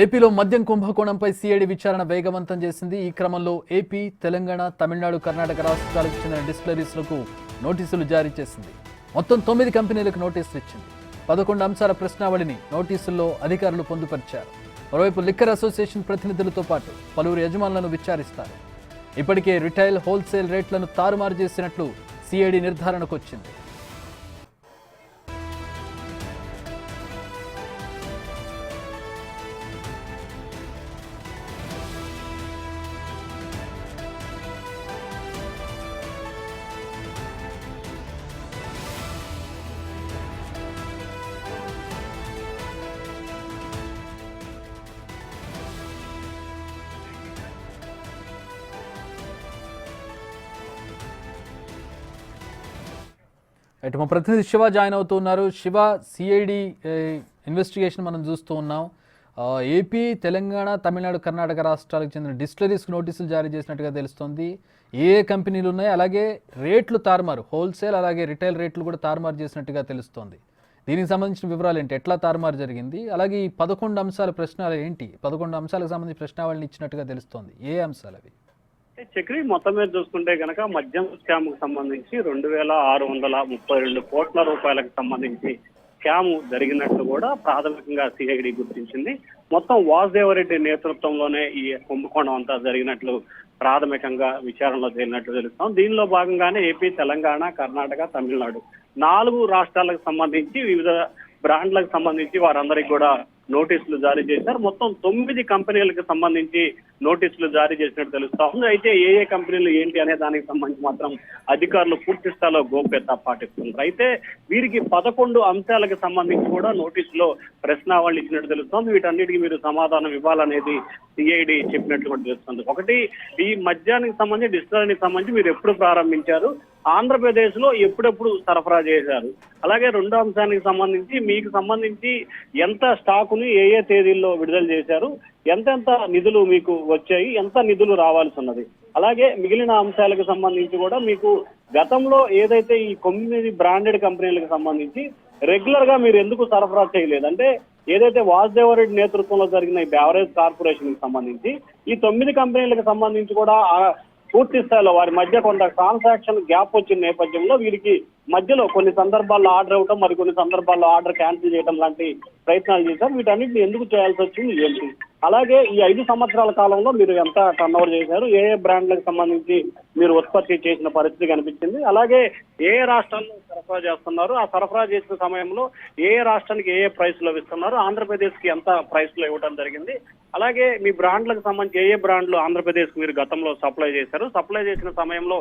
ఏపీలో మద్యం కుంభకోణంపై సిఐడి విచారణ వేగవంతం చేసింది. ఈ క్రమంలో ఏపీ, తెలంగాణ, తమిళనాడు, కర్ణాటక రాష్ట్రాలకు చెందిన డిస్టిలరీస్లకు నోటీసులు జారీ చేసింది. మొత్తం 9 కంపెనీలకు నోటీసులు ఇచ్చింది. 11 అంశాల ప్రశ్నావళిని నోటీసుల్లో అధికారులు పొందుపరిచారు. మరోవైపు లిక్కర్ అసోసియేషన్ ప్రతినిధులతో పాటు పలువురు యజమానులను విచారిస్తారు. ఇప్పటికే రిటైల్, హోల్సేల్ రేట్లను తారుమారు చేసినట్లు సిఐడి నిర్ధారణకు వచ్చింది. అయితే మా ప్రతినిధి శివ జాయిన్ అవుతున్నారు. శివ, సిఐడి ఇన్వెస్టిగేషన్ మనం చూస్తూ ఉన్నాం. ఏపీ, తెలంగాణ, తమిళనాడు, కర్ణాటక రాష్ట్రాలకు చెందిన డిస్టిలరీస్కి నోటీసులు జారీ చేసినట్టుగా తెలుస్తోంది. ఏ కంపెనీలు ఉన్నాయి, అలాగే రేట్లు తారుమారు, హోల్సేల్ అలాగే రిటైల్ రేట్లు కూడా తారుమారు చేసినట్టుగా తెలుస్తోంది. దీనికి సంబంధించిన వివరాలు ఏంటి, ఎట్లా తారుమారు జరిగింది, అలాగే ఈ 11 అంశాల ప్రశ్నలు ఏంటి? 11 అంశాలకు సంబంధించి ప్రశ్నావళిని ఇచ్చినట్టుగా తెలుస్తోంది. ఏ అంశాలు అవి? చక్రి మొత్తం మీద చూసుకుంటే కనుక మద్యం స్కామ్ కు సంబంధించి 2632 కోట్ల రూపాయలకు సంబంధించి స్కామ్ జరిగినట్లు కూడా ప్రాథమికంగా సిఐడి గుర్తించింది. మొత్తం వాసుదేవరెడ్డి నేతృత్వంలోనే ఈ కుంభకోణం అంతా జరిగినట్లు ప్రాథమికంగా విచారణలో తేలినట్లు తెలుస్తాం. దీనిలో భాగంగానే ఏపీ, తెలంగాణ, కర్ణాటక, తమిళనాడు 4 రాష్ట్రాలకు సంబంధించి వివిధ బ్రాండ్లకు సంబంధించి వారందరికీ కూడా నోటీసులు జారీ చేశారు. మొత్తం 9 కంపెనీలకు సంబంధించి నోటీసులు జారీ చేసినట్టు తెలుస్తా ఉంది. అయితే ఏ కంపెనీలు ఏంటి అనే దానికి సంబంధించి మాత్రం అధికారులు పూర్తి స్థాయిలో గోప్యత పాటిస్తున్నారు. అయితే వీరికి 11 అంశాలకు సంబంధించి కూడా నోటీసులో ప్రశ్నావళి ఇచ్చినట్టు తెలుస్తోంది. వీటన్నిటికీ మీరు సమాధానం ఇవ్వాలనేది సిఐడి చెప్పినట్లు కూడా తెలుస్తుంది. ఒకటి, ఈ మద్యానికి సంబంధించి, డిస్టిలరీకి సంబంధించి మీరు ఎప్పుడు ప్రారంభించారు, ఆంధ్రప్రదేశ్ లో ఎప్పుడెప్పుడు సరఫరా చేశారు, అలాగే రెండో అంశానికి సంబంధించి మీకు సంబంధించి ఎంత స్టాకుని ఏ తేదీల్లో విడుదల చేశారు, ఎంతెంత నిధులు మీకు వచ్చాయి, ఎంత నిధులు రావాల్సి ఉన్నది, అలాగే మిగిలిన అంశాలకు సంబంధించి కూడా మీకు గతంలో ఏదైతే ఈ 9 బ్రాండెడ్ కంపెనీలకు సంబంధించి రెగ్యులర్ గా మీరు ఎందుకు సరఫరా చేయలేదు, అంటే ఏదైతే వాసుదేవరెడ్డి నేతృత్వంలో జరిగిన ఈ బెవరేజ్ కార్పొరేషన్ కి సంబంధించి ఈ 9 కంపెనీలకు సంబంధించి కూడా పూర్తి స్థాయిలో వారి మధ్య కొంత ట్రాన్సాక్షన్ గ్యాప్ వచ్చిన నేపథ్యంలో వీరికి మధ్యలో కొన్ని సందర్భాల్లో ఆర్డర్ ఇవ్వటం, మరి కొన్ని సందర్భాల్లో ఆర్డర్ క్యాన్సిల్ చేయడం లాంటి ప్రయత్నాలు చేశారు. వీటన్నిటిని ఎందుకు చేయాల్సి వచ్చింది ఏంటి, అలాగే ఈ 5 సంవత్సరాల కాలంలో మీరు ఎంత టర్న్ ఓవర్ చేశారు, ఏ బ్రాండ్లకు సంబంధించి మీరు ఉత్పత్తి చేసిన పరిస్థితి కనిపించింది, అలాగే ఏ రాష్ట్రాల్లో సరఫరా చేస్తున్నారు, ఆ సరఫరా చేసిన సమయంలో ఏ రాష్ట్రానికి ఏ ప్రైస్ లో ఇస్తున్నారు, ఆంధ్రప్రదేశ్ కి ఎంత ప్రైస్ లో ఇవ్వడం జరిగింది, అలాగే మీ బ్రాండ్లకు సంబంధించి ఏ బ్రాండ్లు ఆంధ్రప్రదేశ్ కు మీరు గతంలో సప్లై చేశారు, సప్లై చేసిన సమయంలో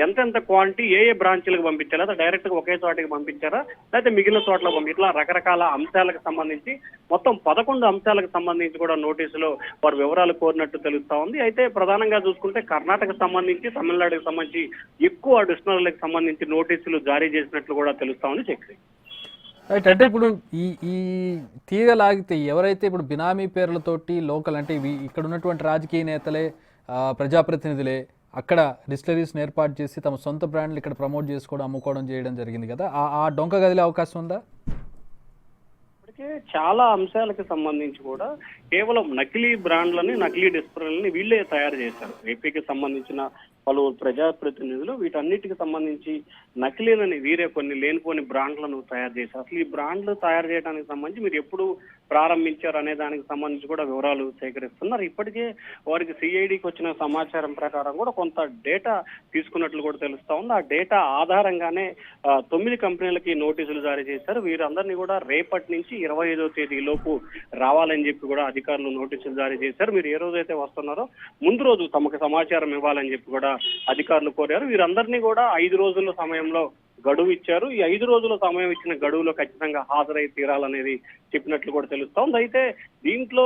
ఎంతెంత క్వాంటిటీ ఏ బ్రాంచ్లకు పంపించారు, లేదా డైరెక్ట్ గా ఒకే చోటకి పంపించారా, లేకపోతే మిగిలిన చోట్ల ఇట్లా రకరకాల అంశాలకు సంబంధించి మొత్తం 11 అంశాలకు సంబంధించి కూడా నోటీసులో వారు వివరాలు కోరినట్టు తెలుస్తా ఉంది. అయితే ప్రధానంగా చూసుకుంటే కర్ణాటకకు సంబంధించి, తమిళనాడుకు సంబంధించి ఎక్కువ డిస్టిలరీలకు సంబంధించి నోటీసులు జారీ చేసినట్లు కూడా తెలుస్తా ఉంది. చక్రి రైట్, అంటే ఇప్పుడు ఈ తీగ లాగితే ఎవరైతే ఇప్పుడు బినామీ పేర్లతోటి లోకల్, అంటే ఇక్కడ ఉన్నటువంటి రాజకీయ నేతలే, ప్రజాప్రతినిధులే అక్కడ డిస్టిలరీస్ని ఏర్పాటు చేసి తమ సొంత బ్రాండ్లు ఇక్కడ ప్రమోట్ చేసుకోవడం, అమ్ముకోవడం చేయడం జరిగింది కదా, ఆ డొంక గదిలే అవకాశం ఉందా? ఇప్పటికే చాలా అంశాలకు సంబంధించి కూడా కేవలం నకిలీ బ్రాండ్లని, నకిలీ డిస్టిలరీలని వీళ్ళే తయారు చేశారు. ఏపీకి సంబంధించిన పలువురు ప్రజాప్రతినిధులు వీటన్నిటికి సంబంధించి నకిలీలని, వీరే కొన్ని లేనిపోని బ్రాండ్లను తయారు చేశారు. అసలు ఈ బ్రాండ్లు తయారు చేయడానికి సంబంధించి మీరు ఎప్పుడు ప్రారంభించారు అనే దానికి సంబంధించి కూడా వివరాలు సేకరిస్తున్నారు. ఇప్పటికే వారికి సిఐడికి వచ్చిన సమాచారం ప్రకారం కూడా కొంత డేటా తీసుకున్నట్లు కూడా తెలుస్తా ఉంది. ఆ డేటా ఆధారంగానే 9 కంపెనీలకి నోటీసులు జారీ చేశారు. వీరందరినీ కూడా రేపటి నుంచి 25వ తేదీలోపు రావాలని చెప్పి కూడా అధికారులు నోటీసులు జారీ చేశారు. మీరు ఏ రోజైతే వస్తున్నారో ముందు రోజు తమకు సమాచారం ఇవ్వాలని చెప్పి కూడా అధికారులు కోరారు. వీరందరినీ కూడా 5 రోజుల సమయంలో గడువు ఇచ్చారు. ఈ 5 రోజుల సమయం ఇచ్చిన గడువులో ఖచ్చితంగా హాజరై తీరాలనేది చెప్పినట్లు కూడా తెలుస్తోంది. అయితే దీంట్లో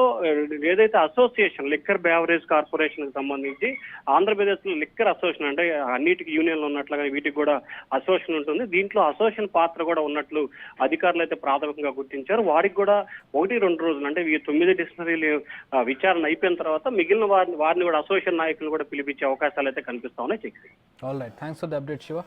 ఏదైతే అసోసియేషన్, లిక్కర్ బెవరేజ్ కార్పొరేషన్ కి సంబంధించి ఆంధ్రప్రదేశ్ లో లిక్కర్ అసోసియేషన్, అంటే అన్నిటికీ యూనియన్లు ఉన్నట్లుగా వీటికి కూడా అసోసియేషన్ ఉంటుంది. దీంట్లో అసోసియేషన్ పాత్ర కూడా ఉన్నట్లు అధికారులు అయితే ప్రాథమికంగా గుర్తించారు. వారికి కూడా 1-2 రోజులు, అంటే ఈ 9 డిస్టిలరీలు విచారణ అయిపోయిన తర్వాత మిగిలిన వారిని కూడా అసోసియేషన్ నాయకులు కూడా పిలిపించే అవకాశాలు అయితే కనిపిస్తా ఉన్నాయి. All right, thanks for the update Shiva.